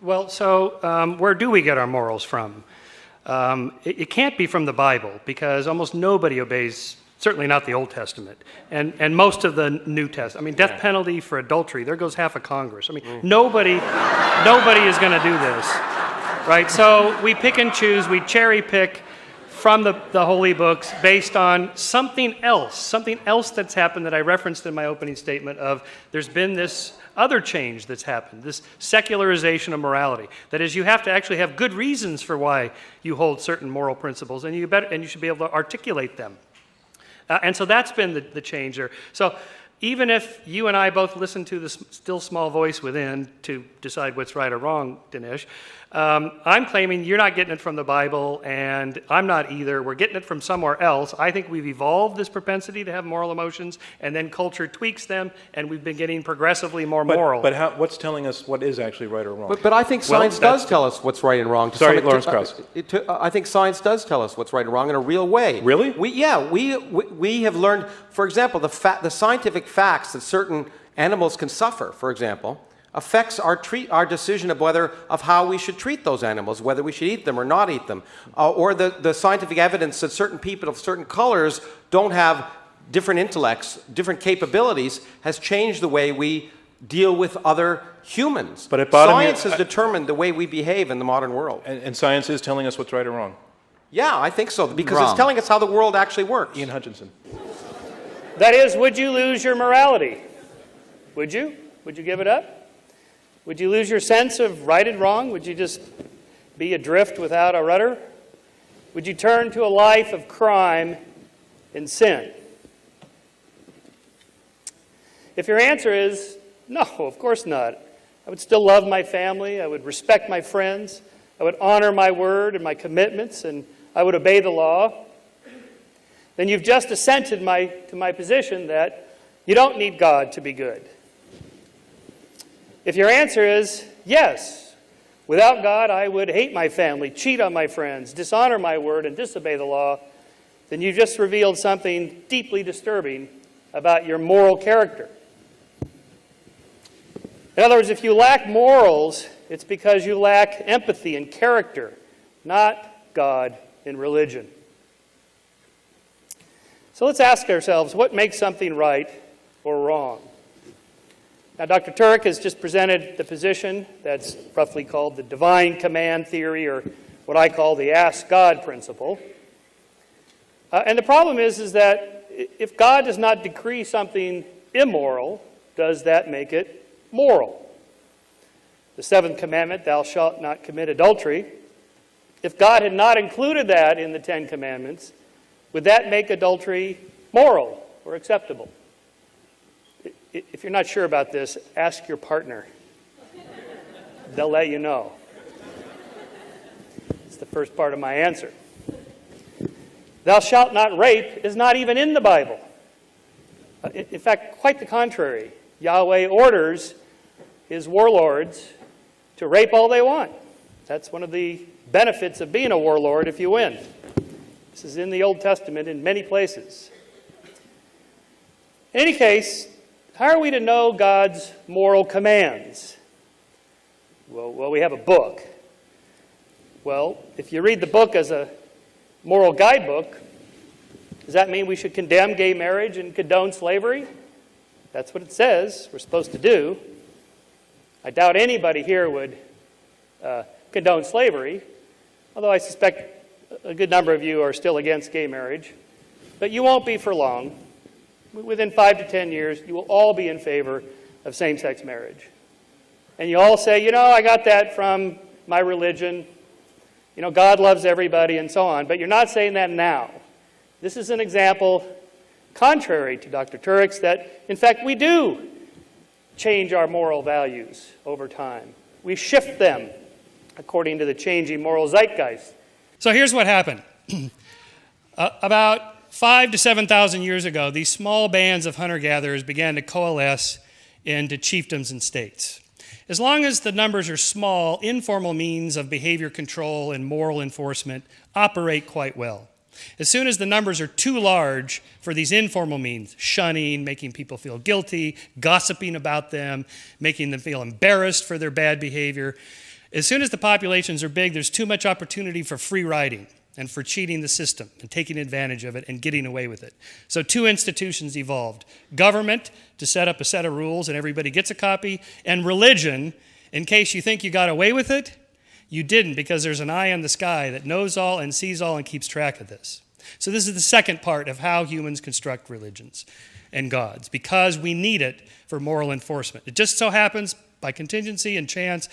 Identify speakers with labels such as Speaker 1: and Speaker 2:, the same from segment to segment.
Speaker 1: Well, so where do we get our morals from? It can't be from the Bible, because almost nobody obeys, certainly not the Old Testament, and most of the New Testament. I mean, death penalty for adultery, there goes half of Congress. I mean, nobody is going to do this, right? So we pick and choose, we cherry pick from the holy books based on something else that's happened that I referenced in my opening statement of there's been this other change that's happened, this secularization of morality. That is, you have to actually have good reasons for why you hold certain moral principles, and you should be able to articulate them. And so that's been the change there. So even if you and I both listen to the still small voice within to decide what's right or wrong, Dinesh, I'm claiming you're not getting it from the Bible, and I'm not either. We're getting it from somewhere else. I think we've evolved this propensity to have moral emotions, and then culture tweaks them, and we've been getting progressively more moral.
Speaker 2: But what's telling us what is actually right or wrong?
Speaker 3: But I think science does tell us what's right and wrong.
Speaker 2: Sorry, Lawrence Krauss.
Speaker 3: I think science does tell us what's right and wrong in a real way.
Speaker 2: Really?
Speaker 3: We have learned, for example, the scientific facts that certain animals can suffer, for example, affects our decision of how we should treat those animals, whether we should eat them or not eat them, or the scientific evidence that certain people of certain colors don't have different intellects, different capabilities, has changed the way we deal with other humans.
Speaker 2: But at bottom,
Speaker 3: science has determined the way we behave in the modern world.
Speaker 2: And science is telling us what's right or wrong.
Speaker 3: Yeah, I think so, because it's telling us how the world actually works.
Speaker 2: Ian Hutchinson.
Speaker 1: That is, would you lose your morality? Would you? Would you give it up? Would you lose your sense of right and wrong? Would you just be adrift without a rudder? Would you turn to a life of crime and sin? If your answer is no, of course not, I would still love my family, I would respect my friends, I would honor my word and my commitments, and I would obey the law, then you've just assented to my position that you don't need God to be good. If your answer is yes, without God I would hate my family, cheat on my friends, dishonor my word, and disobey the law, then you've just revealed something deeply disturbing about your moral character. In other words, if you lack morals, it's because you lack empathy and character, not God and religion. So let's ask ourselves, what makes something right or wrong? Now, Dr. Turek has just presented the position that's roughly called the divine command theory, or what I call the ask God principle. And the problem is that if God does not decree something immoral, does that make it moral? The seventh commandment, thou shalt not commit adultery, if God had not included that in the Ten Commandments, would that make adultery moral or acceptable? If you're not sure about this, ask your partner. They'll let you know. It's the first part of my answer. Thou shalt not rape is not even in the Bible. In fact, quite the contrary. Yahweh orders his warlords to rape all they want. That's one of the benefits of being a warlord if you win. This is in the Old Testament in many places. In any case, how are we to know God's moral commands? Well, we have a book. Well, if you read the book as a moral guidebook, does that mean we should condemn gay marriage and condone slavery? That's what it says we're supposed to do. I doubt anybody here would condone slavery, although I suspect a good number of you are still against gay marriage. But you won't be for long. Within 5 to 10 years, you will all be in favor of same-sex marriage. And you all say, I got that from my religion. God loves everybody and so on. But you're not saying that now. This is an example, contrary to Dr. Turek's, that, in fact, we do change our moral values over time. We shift them according to the changing moral zeitgeist. So here's what happened. About 5,000 to 7,000 years ago, these small bands of hunter-gatherers began to coalesce into chiefdoms and states. As long as the numbers are small, informal means of behavior control and moral enforcement operate quite well. As soon as the numbers are too large for these informal means, shunning, making people feel guilty, gossiping about them, making them feel embarrassed for their bad behavior, As soon as the populations are big, there's too much opportunity for free riding and for cheating the system and taking advantage of it and getting away with it. So two institutions evolved. Government, to set up a set of rules and everybody gets a copy, and religion, in case you think you got away with it, you didn't, because there's an eye in the sky that knows all and sees all and keeps track of this. So this is the second part of how humans construct religions and gods, because we need it for moral enforcement. It just so happens, by contingency and chance,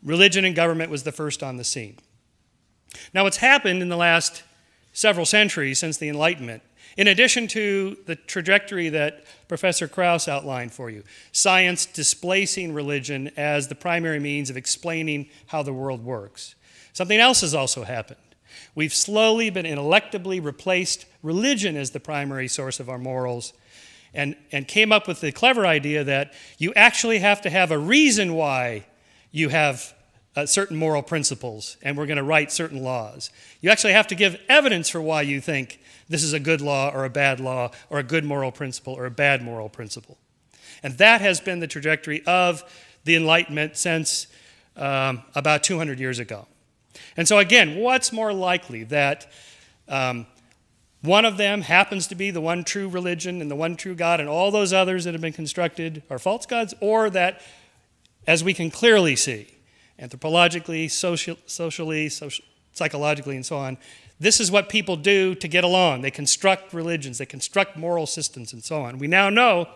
Speaker 1: religion and government was the first on the scene. Now, what's happened in the last several centuries since the Enlightenment, in addition to the trajectory that Professor Krauss outlined for you, science displacing religion as the primary means of explaining how the world works, something else has also happened. We've slowly but ineluctably replaced religion as the primary source of our morals and came up with the clever idea that you actually have to have a reason why you have certain moral principles, and we're going to write certain laws. You actually have to give evidence for why you think this is a good law or a bad law or a good moral principle or a bad moral principle. And that has been the trajectory of the Enlightenment since about 200 years ago. And so again, what's more likely, that one of them happens to be the one true religion and the one true God, and all those others that have been constructed are false gods, or that, as we can clearly see, anthropologically, socially, psychologically, and so on, this is what people do to get along. They construct religions, they construct moral systems, and so on. We now know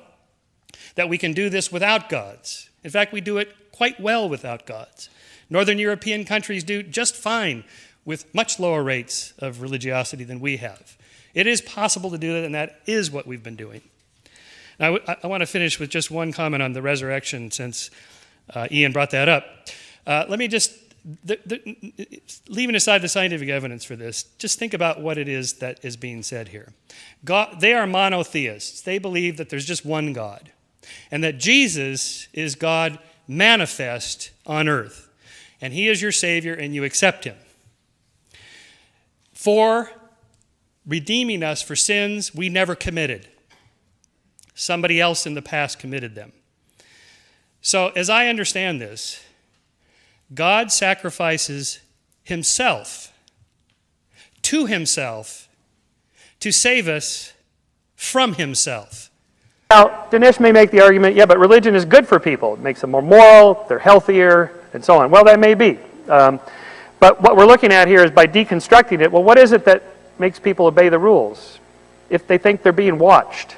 Speaker 1: that we can do this without gods. In fact, we do it quite well without gods. Northern European countries do just fine with much lower rates of religiosity than we have. It is possible to do that, and that is what we've been doing. Now, I want to finish with just one comment on the resurrection, since Ian brought that up. Let me just, leaving aside the scientific evidence for this, just think about what it is that is being said here. God, they are monotheists. They believe that there's just one God, and that Jesus is God manifest on earth, and he is your Savior, and you accept him for redeeming us for sins we never committed. Somebody else in the past committed them. So as I understand this, God sacrifices himself to save us from himself.
Speaker 4: Now, Dinesh may make the argument, yeah, but religion is good for people. It makes them more moral, they're healthier, and so on. Well, that may be. But what we're looking at here is, by deconstructing it, well, what is it that makes people obey the rules if they think they're being watched?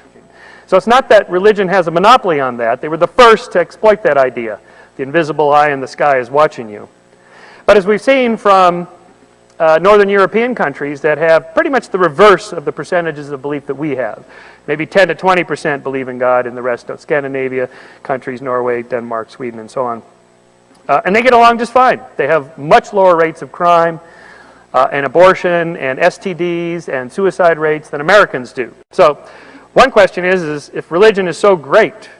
Speaker 4: So it's not that religion has a monopoly on that. They were the first to exploit that idea. The invisible eye in the sky is watching you. But as we've seen from Northern European countries that have pretty much the reverse of the percentages of belief that we have, maybe 10 to 20% believe in God, and the rest of Scandinavia countries, Norway, Denmark, Sweden, and so on. And they get along just fine. They have much lower rates of crime and abortion and STDs and suicide rates than Americans do. So one question is if religion is so great,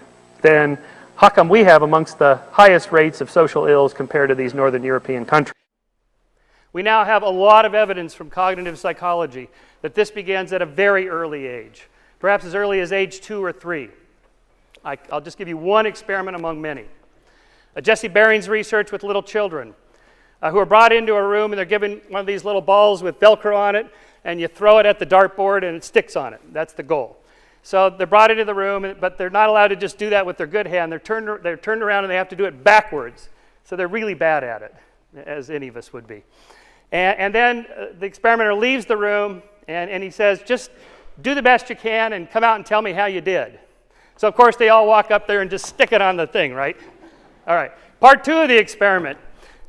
Speaker 4: then how come we have amongst the highest rates of social ills compared to these Northern European countries?
Speaker 1: We now have a lot of evidence from cognitive psychology that this begins at a very early age, perhaps as early as age 2 or 3. I'll just give you one experiment among many. Jesse Baring's research with little children who are brought into a room, and they're given one of these little balls with Velcro on it, and you throw it at the dartboard and it sticks on it. That's the goal. So they're brought into the room, but they're not allowed to just do that with their good hand. They're turned around and they have to do it backwards. So they're really bad at it, as any of us would be. And then the experimenter leaves the room, and he says, just do the best you can and come out and tell me how you did. So of course they all walk up there and just stick it on the thing, right? All right. Part 2 of the experiment.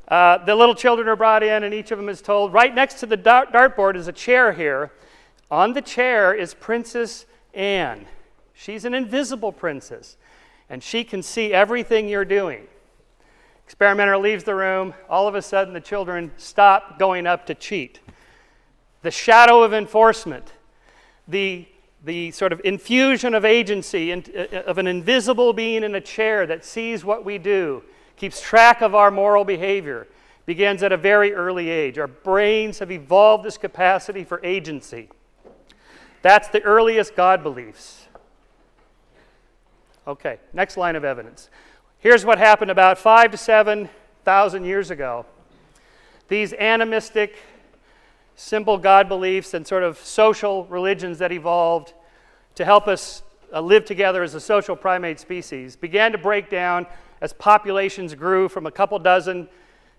Speaker 1: The little children are brought in, and each of them is told, right next to the dartboard is a chair here. On the chair is Princess Anne. She's an invisible princess, and she can see everything you're doing. Experimenter leaves the room. All of a sudden, the children stop going up to cheat. The shadow of enforcement, the sort of infusion of agency of an invisible being in a chair that sees what we do, keeps track of our moral behavior, begins at a very early age. Our brains have evolved this capacity for agency. That's the earliest God beliefs. Okay, next line of evidence. Here's what happened about 5 to 7, 1,000 years ago, these animistic, simple God beliefs and sort of social religions that evolved to help us live together as a social primate species began to break down as populations grew from a couple dozen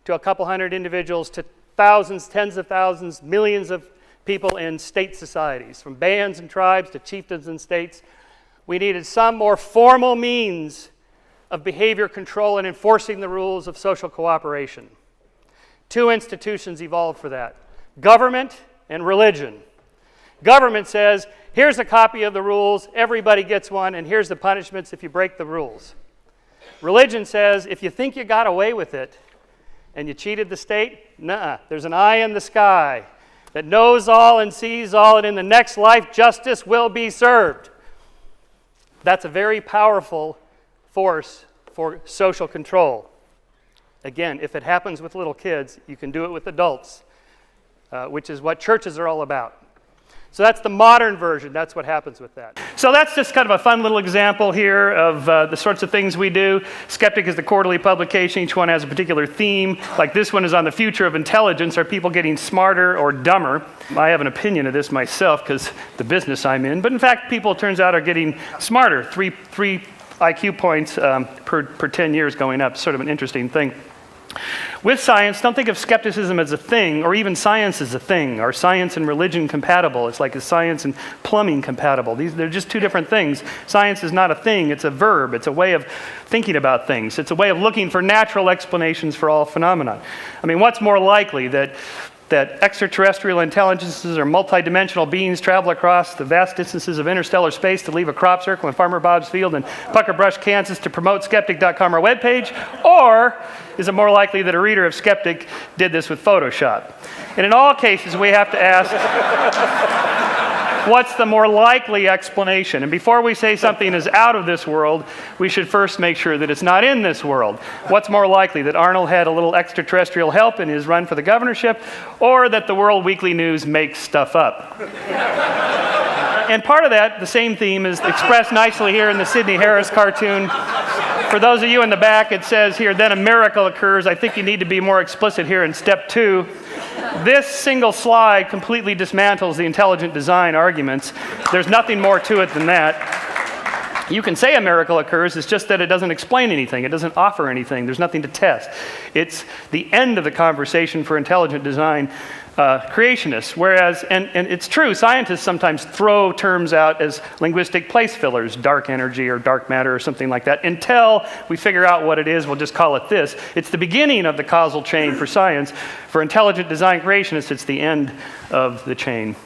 Speaker 1: to a couple hundred individuals to thousands, tens of thousands, millions of people in state societies, from bands and tribes to chieftains and states. We needed some more formal means of behavior control and enforcing the rules of social cooperation. Two institutions evolved for that: government and religion. Government says, here's a copy of the rules, everybody gets one, and here's the punishments if you break the rules. Religion says, if you think you got away with it and you cheated the state, nuh-uh. There's an eye in the sky that knows all and sees all, and in the next life, justice will be served. That's a very powerful force for social control. Again, if it happens with little kids, you can do it with adults, which is what churches are all about. So that's the modern version. That's what happens with that. So that's just kind of a fun little example here of the sorts of things we do. Skeptic is the quarterly publication. Each one has a particular theme. Like this one is on the future of intelligence. Are people getting smarter or dumber? I have an opinion of this myself because the business I'm in. But in fact, people, it turns out, are getting smarter. Three IQ points per 10 years going up. Sort of an interesting thing. With science, don't think of skepticism as a thing, or even science as a thing. Are science and religion compatible? It's like, is science and plumbing compatible? They're just two different things. Science is not a thing, it's a verb. It's a way of thinking about things. It's a way of looking for natural explanations for all phenomena. I mean, what's more likely, that extraterrestrial intelligences or multidimensional beings travel across the vast distances of interstellar space to leave a crop circle in Farmer Bob's field in Pucker Brush, Kansas to promote skeptic.com, our webpage? Or is it more likely that a reader of Skeptic did this with Photoshop? And in all cases, we have to ask, what's the more likely explanation? And before we say something is out of this world, we should first make sure that it's not in this world. What's more likely, that Arnold had a little extraterrestrial help in his run for the governorship, or that the World Weekly News makes stuff up? And part of that, the same theme, is expressed nicely here in the Sidney Harris cartoon. For those of you in the back, it says here, then a miracle occurs. I think you need to be more explicit here in step 2. This single slide completely dismantles the intelligent design arguments. There's nothing more to it than that. You can say a miracle occurs, it's just that it doesn't explain anything. It doesn't offer anything. There's nothing to test. It's the end of the conversation for intelligent design creationists. Whereas, and it's true, scientists sometimes throw terms out as linguistic place fillers, dark energy or dark matter or something like that. Until we figure out what it is, we'll just call it this. It's the beginning of the causal chain for science. For intelligent design creationists, it's the end of the chain.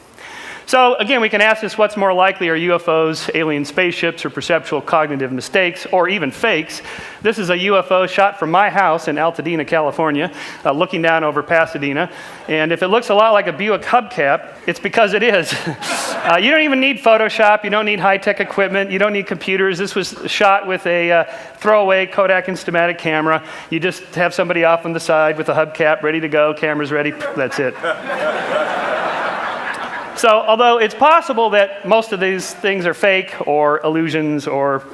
Speaker 1: So again, we can ask this, what's more likely, are UFOs, alien spaceships, or perceptual cognitive mistakes, or even fakes? This is a UFO shot from my house in Altadena, California, looking down over Pasadena. And if it looks a lot like a Buick hubcap, it's because it is. You don't even need Photoshop, you don't need high-tech equipment, you don't need computers. This was shot with a throwaway Kodak Instamatic camera. You just have somebody off on the side with a hubcap ready to go, camera's ready, that's it. So, although it's possible that most of these things are fake or illusions or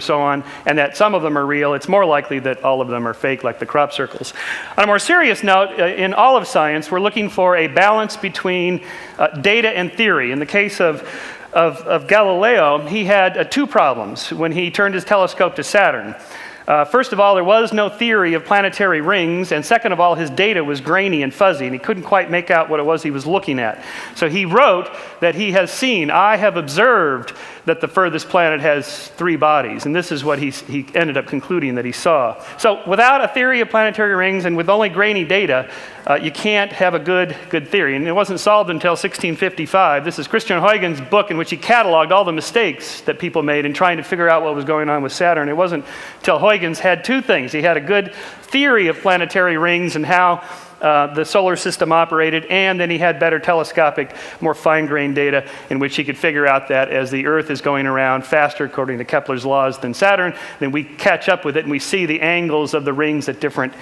Speaker 1: so on, and that some of them are real, it's more likely that all of them are fake, like the crop circles. On a more serious note, in all of science, we're looking for a balance between data and theory. In the case of Galileo, he had two problems when he turned his telescope to Saturn. First of all, there was no theory of planetary rings, and second of all, his data was grainy and fuzzy, and he couldn't quite make out what it was he was looking at. So he wrote that he has seen, I have observed that the furthest planet has 3 bodies, and this is what he ended up concluding that he saw. So without a theory of planetary rings and with only grainy data, you can't have a good theory. And it wasn't solved until 1655. This is Christian Huygens' book in which he cataloged all the mistakes that people made in trying to figure out what was going on with Saturn. It wasn't until Huygens had 2 things. He had a good theory of planetary rings and how the solar system operated, and then he had better telescopic, more fine-grained data in which he could figure out that as the Earth is going around faster, according to Kepler's laws, than Saturn, then we catch up with it and we see the angles of the rings at different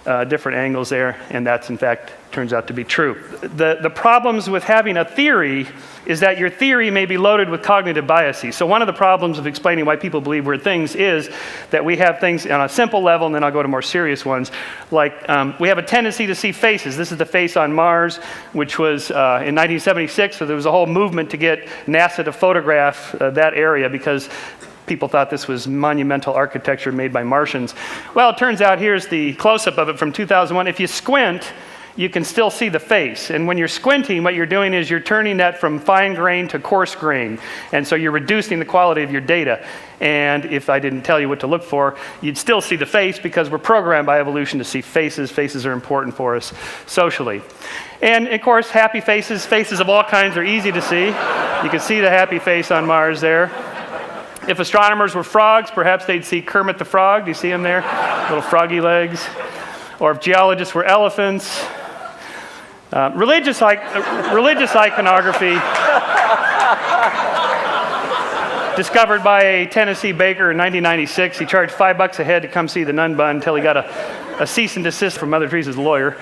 Speaker 1: different angles there, and that's in fact turns out to be true. The problems with having a theory is that your theory may be loaded with cognitive biases. So one of the problems of explaining why people believe weird things is that we have things on a simple level, and then I'll go to more serious ones, like we have a tendency to see faces. This is the face on Mars, which was in 1976, so there was a whole movement to get NASA to photograph that area because people thought this was monumental architecture made by Martians. Well, it turns out here's the close-up of it from 2001. If you squint, you can still see the face. And when you're squinting, what you're doing is you're turning that from fine grain to coarse grain. And so you're reducing the quality of your data. And if I didn't tell you what to look for, you'd still see the face because we're programmed by evolution to see faces. Faces are important for us socially. And of course, happy faces, faces of all kinds are easy to see. You can see the happy face on Mars there. If astronomers were frogs, perhaps they'd see Kermit the Frog. Do you see him there? Little froggy legs. Or if geologists were elephants. Religious iconography discovered by a Tennessee baker in 1996. He charged $5 a head to come see the nun bun until he got a cease and desist from Mother Teresa's lawyer.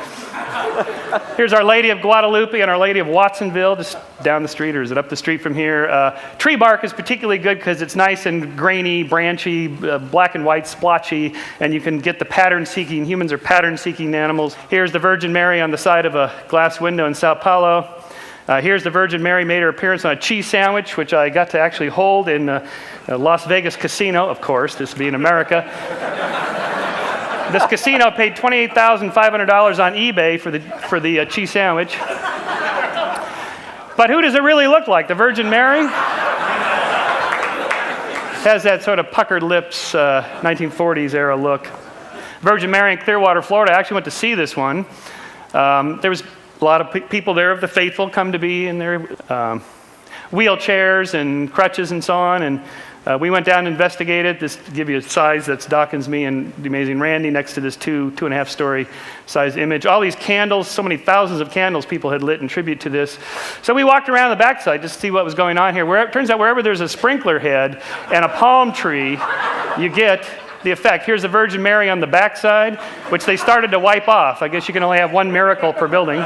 Speaker 1: Here's Our Lady of Guadalupe and Our Lady of Watsonville, just down the street, or is it up the street from here? Tree bark is particularly good because it's nice and grainy, branchy, black and white, splotchy, and you can get the pattern-seeking. Humans are pattern-seeking animals. Here's the Virgin Mary on the side of a glass window in Sao Paulo. Here's the Virgin Mary made her appearance on a cheese sandwich, which I got to actually hold in a Las Vegas casino, of course, this being America. This casino paid $28,500 on eBay for the cheese sandwich. But who does it really look like? The Virgin Mary? Has that sort of puckered lips, 1940s era look. Virgin Mary in Clearwater, Florida. I actually went to see this one. There was a lot of people there of the faithful come to be in their wheelchairs and crutches and so on. And we went down and investigated. This to give you a size, that's Dawkins, me, and the amazing Randy next to this 2.5 story size image. All these candles, so many thousands of candles people had lit in tribute to this. So we walked around the backside just to see what was going on here. It turns out wherever there's a sprinkler head and a palm tree, you get the effect. Here's the Virgin Mary on the backside, which they started to wipe off. I guess you can only have one miracle per building.